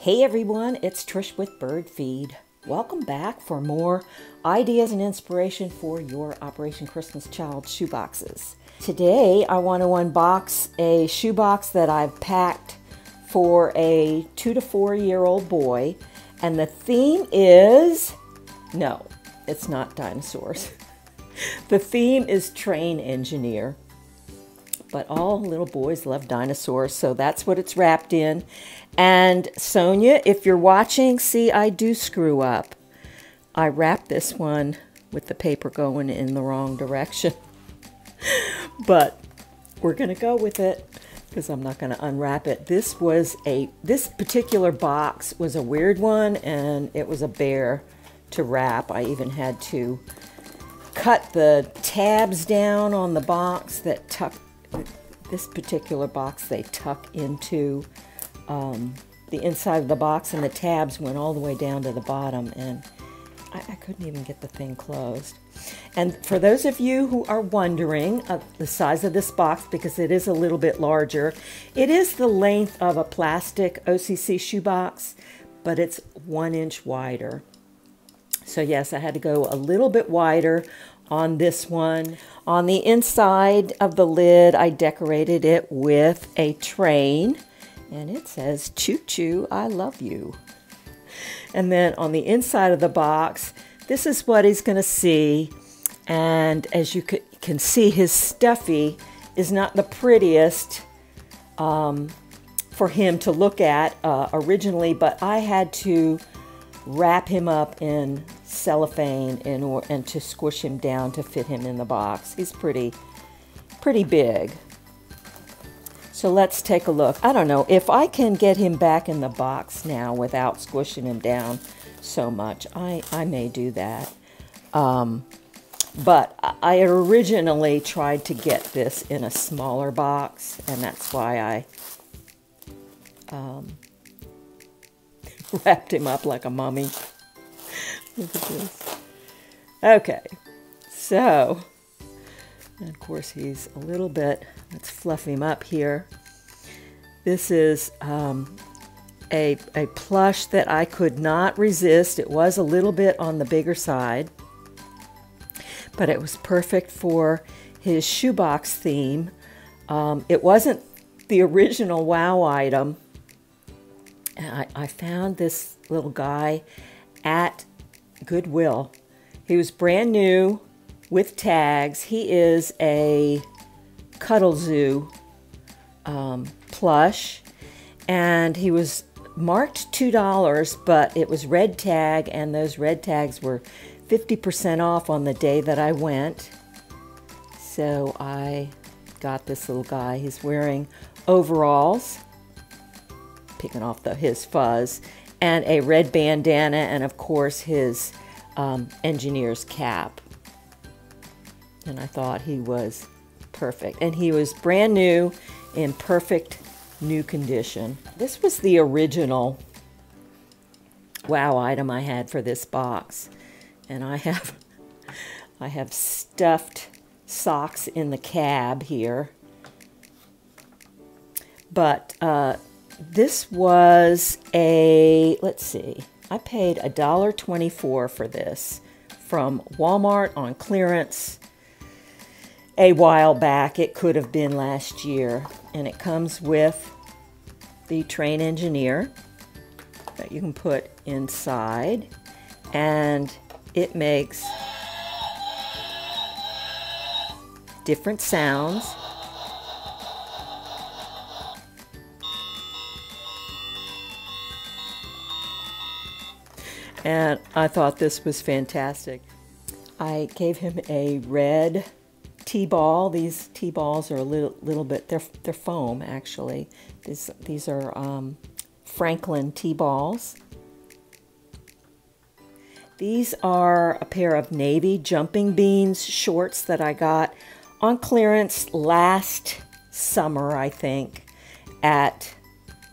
Hey everyone, it's Trish with Bird Feed. Welcome back for more ideas and inspiration for your Operation Christmas Child shoeboxes. Today I want to unbox a shoebox that I've packed for a 2 to 4 year old boy, and the theme is, no, it's not dinosaurs. The theme is train engineer. But all little boys love dinosaurs, so that's what it's wrapped in. And Sonia, if you're watching, see, I do screw up. I wrapped this one with the paper going in the wrong direction. But we're going to go with it because I'm not going to unwrap it. This particular box was a weird one, and it was a bear to wrap. I even had to cut the tabs down on the box that this particular box, they tuck into the inside of the box, and the tabs went all the way down to the bottom, and I couldn't even get the thing closed. And for those of you who are wondering the size of this box, because it is a little bit larger, it is the length of a plastic OCC shoebox, but it's 1 inch wider. So yes, I had to go a little bit wider on this one. On the inside of the lid, I decorated it with a train, and it says, "Choo choo, I love you." And then on the inside of the box, this is what he's going to see. And as you can see, his stuffy is not the prettiest for him to look at originally, but I had to wrap him up in cellophane and to squish him down to fit him in the box. He's pretty big. So let's take a look. I don't know if I can get him back in the box now without squishing him down so much. I may do that. But I originally tried to get this in a smaller box, and that's why I wrapped him up like a mummy. Look at this. Okay, so, and of course he's a little bit, let's fluff him up here. This is a plush that I could not resist. It was a little bit on the bigger side, but it was perfect for his shoebox theme. It wasn't the original wow item. And I found this little guy at Goodwill. He was brand new with tags. He is a Cuddle Zoo plush, and he was marked $2, but it was red tag, and those red tags were 50% off on the day that I went. So I got this little guy. He's wearing overalls, picking off his fuzz, and a red bandana, and of course his engineer's cap. And I thought he was perfect. And he was brand new, in perfect new condition. This was the original wow item I had for this box. And I have stuffed socks in the cab here. But this was let's see, I paid $1.24 for this from Walmart on clearance a while back. It could have been last year. And it comes with the train engineer that you can put inside. And it makes different sounds. And I thought this was fantastic. I gave him a red T-ball. These T-balls are a little bit, they're foam actually. These are Franklin T-balls. These are a pair of navy jumping beans shorts that I got on clearance last summer, I think, at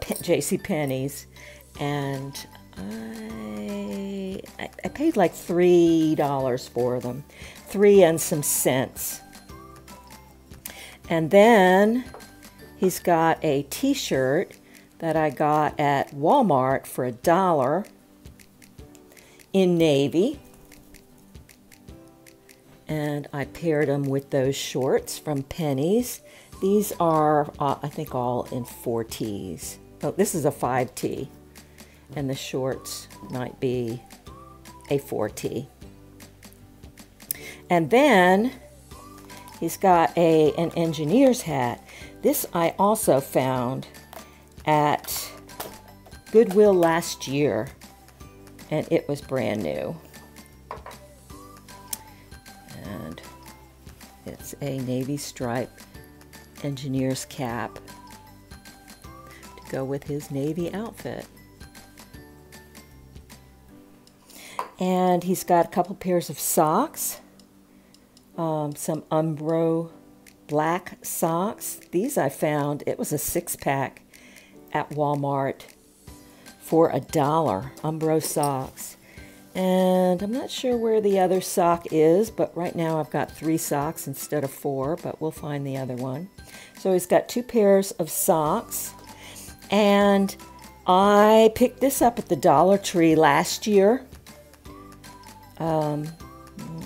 JCPenney's. And I paid like $3 for them, 3 and some cents. And then he's got a t-shirt that I got at Walmart for $1 in navy. And I paired them with those shorts from Penny's. These are, I think, all in 4Ts. Oh, this is a 5T. And the shorts might be a 4T. And then he's got an engineer's hat. This I also found at Goodwill last year, and it was brand new. And it's a navy stripe engineer's cap to go with his navy outfit. And he's got a couple pairs of socks, some Umbro black socks. These I found, it was a 6-pack at Walmart for $1, Umbro socks. And I'm not sure where the other sock is, but right now I've got 3 socks instead of 4, but we'll find the other one. So he's got 2 pairs of socks, and I picked this up at the Dollar Tree last year.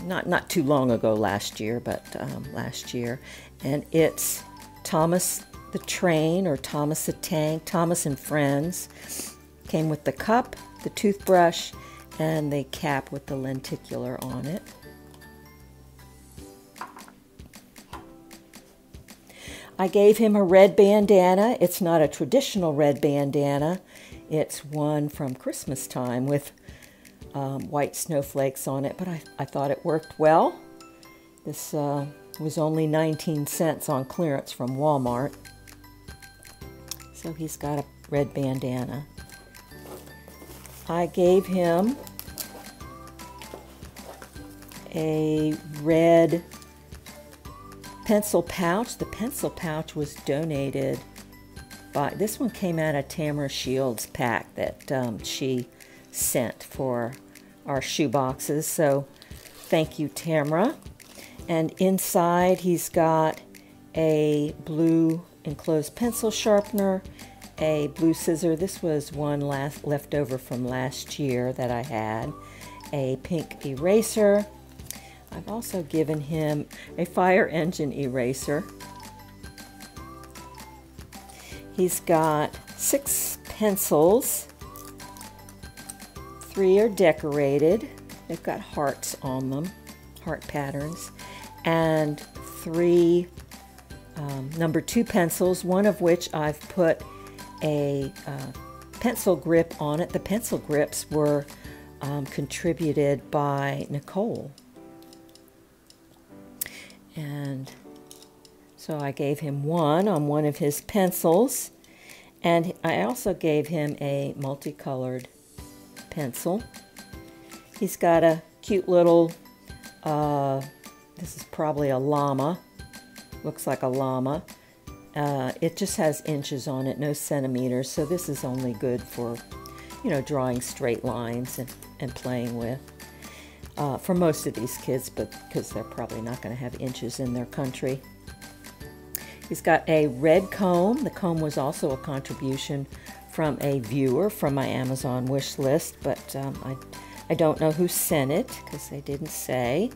Not too long ago last year, but last year. And it's Thomas the Train, or Thomas the Tank, Thomas and Friends. Came with the cup, the toothbrush, and the cap with the lenticular on it. I gave him a red bandana. It's not a traditional red bandana. It's one from Christmas time with white snowflakes on it, but I thought it worked well. This was only 19 cents on clearance from Walmart. So he's got a red bandana. I gave him a red pencil pouch. The pencil pouch was donated by, this one came out of Tamara Shields' pack that she sent for our shoe boxes. So thank you, Tamara. And inside he's got a blue enclosed pencil sharpener, a blue scissor. This was one left over from last year that I had. A pink eraser. I've also given him a fire engine eraser. He's got 6 pencils. 3 are decorated. They've got hearts on them, heart patterns. And 3 number 2 pencils, one of which I've put a pencil grip on it. The pencil grips were contributed by Nicole. And so I gave him one on one of his pencils. And I also gave him a multicolored pencil. He's got a cute little, this is probably a llama. Looks like a llama. It just has inches on it, no centimeters. So this is only good for, you know, drawing straight lines and playing with. For most of these kids, but because they're probably not going to have inches in their country. He's got a red comb. The comb was also a contribution from a viewer from my Amazon wish list, but I don't know who sent it because they didn't say.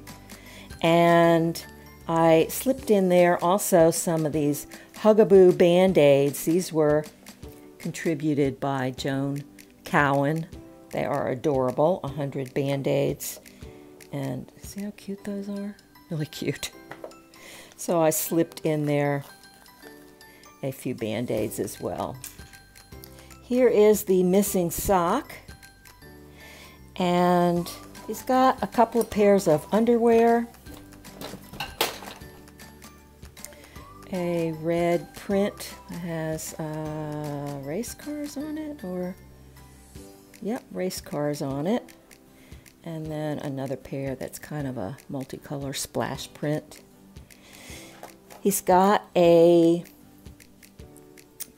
And I slipped in there also some of these Hugaboo Band-Aids. These were contributed by Joan Cowan. They are adorable, 100 Band-Aids. And see how cute those are? Really cute. So I slipped in there a few Band-Aids as well. Here is the missing sock. And he's got a couple of pairs of underwear. A red print that has race cars on it, or, yep, race cars on it. And then another pair that's kind of a multicolor splash print. He's got a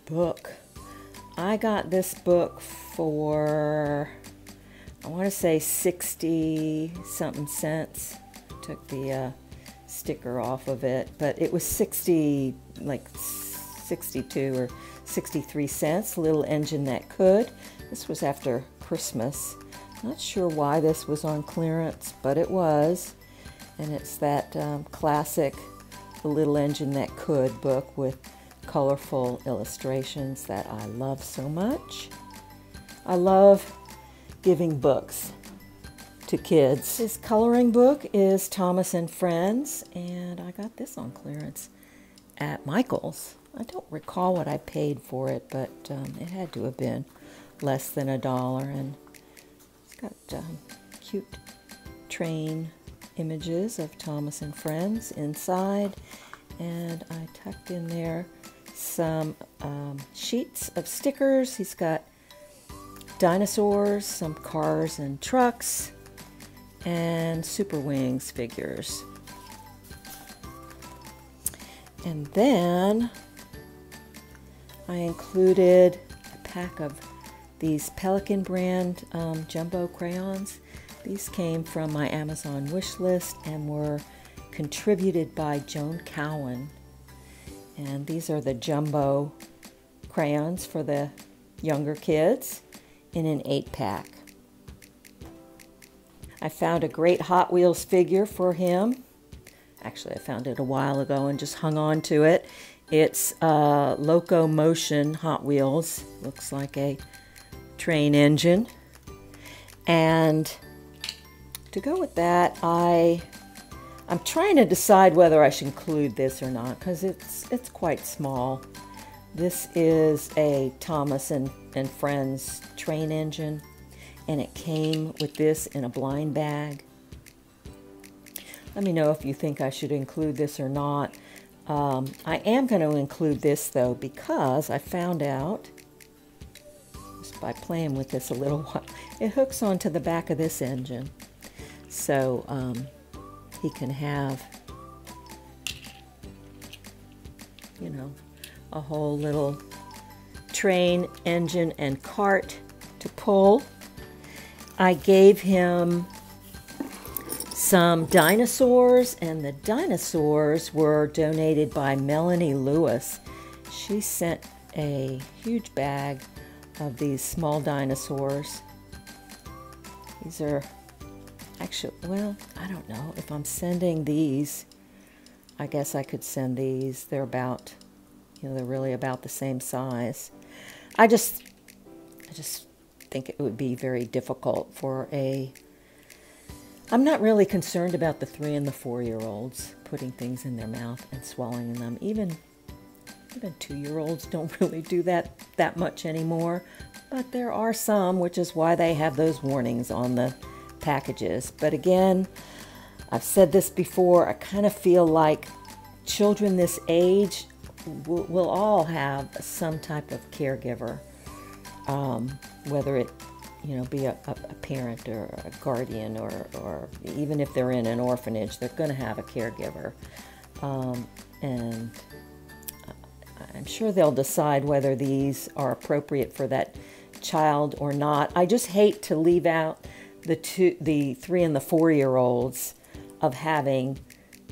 book. I got this book for, I want to say 60-something cents. Took the sticker off of it, but it was 60, like 62 or 63 cents, Little Engine That Could. This was after Christmas. Not sure why this was on clearance, but it was. And it's that classic The Little Engine That Could book with colorful illustrations that I love so much. I love giving books to kids. This coloring book is Thomas and Friends, and I got this on clearance at Michael's. I don't recall what I paid for it, but it had to have been less than $1, and it's got cute train images of Thomas and Friends inside, and I tucked in there some sheets of stickers. He's got dinosaurs, some cars and trucks, and Super Wings figures. And then I included a pack of these Pelican brand jumbo crayons. These came from my Amazon wish list and were contributed by Joan Cowan. And these are the jumbo crayons for the younger kids in an 8-pack. I found a great Hot Wheels figure for him. Actually, I found it a while ago and just hung on to it. It's Locomotion Hot Wheels. Looks like a train engine. And to go with that, I'm trying to decide whether I should include this or not, because it's quite small. This is a Thomas and Friends train engine, and it came with this in a blind bag. Let me know if you think I should include this or not. I am going to include this, though, because I found out, just by playing with this a little while, it hooks onto the back of this engine. So he can have, you know, a whole little train, engine, and cart to pull. I gave him some dinosaurs, and the dinosaurs were donated by Melanie Lewis. She sent a huge bag of these small dinosaurs. These are actually, well, I don't know if I'm sending these. I guess I could send these. They're about, you know, they're really about the same size. I just think it would be very difficult for I'm not really concerned about the 3- and 4-year-olds putting things in their mouth and swallowing them. Even 2-year-olds don't really do that much anymore. But there are some, which is why they have those warnings on the packages. But again, I've said this before, I kind of feel like children this age will all have some type of caregiver, whether it, you know, be a parent or a guardian, or even if they're in an orphanage, they're going to have a caregiver. And I'm sure they'll decide whether these are appropriate for that child or not. I just hate to leave out the 3- and 4-year-olds of having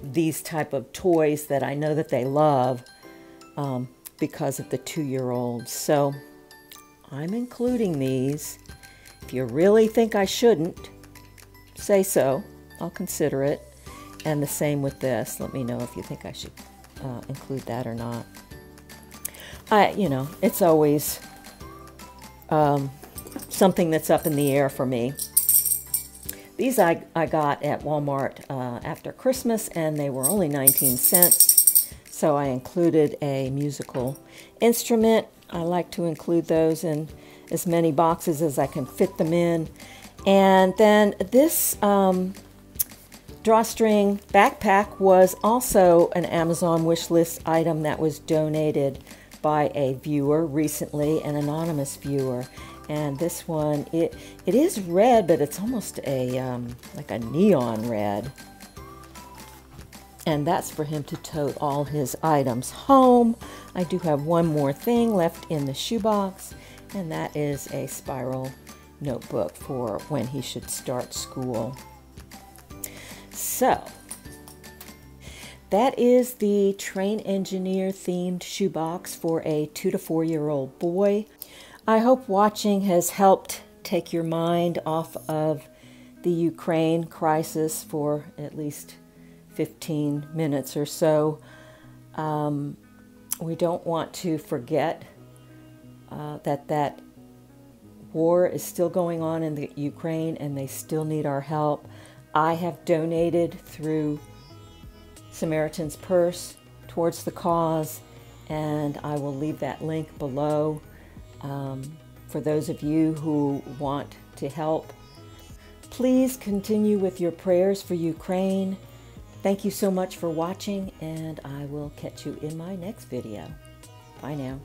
these type of toys that I know that they love because of the 2-year-olds. So I'm including these. If you really think I shouldn't, say so. I'll consider it. And the same with this. Let me know if you think I should include that or not. You know, it's always something that's up in the air for me. These I got at Walmart after Christmas, and they were only 19 cents. So I included a musical instrument. I like to include those in as many boxes as I can fit them in. And then this drawstring backpack was also an Amazon wish list item that was donated by a viewer recently, an anonymous viewer. And this one, it is red, but it's almost a like a neon red. And that's for him to tote all his items home. I do have one more thing left in the shoebox, and that is a spiral notebook for when he should start school. So that is the train engineer themed shoebox for a 2 to 4 year old boy. I hope watching has helped take your mind off of the Ukraine crisis for at least 15 minutes or so. We don't want to forget that war is still going on in the Ukraine and they still need our help. I have donated through Samaritan's Purse towards the cause, and I will leave that link below for those of you who want to help. Please continue with your prayers for Ukraine. Thank you so much for watching, and I will catch you in my next video. Bye now.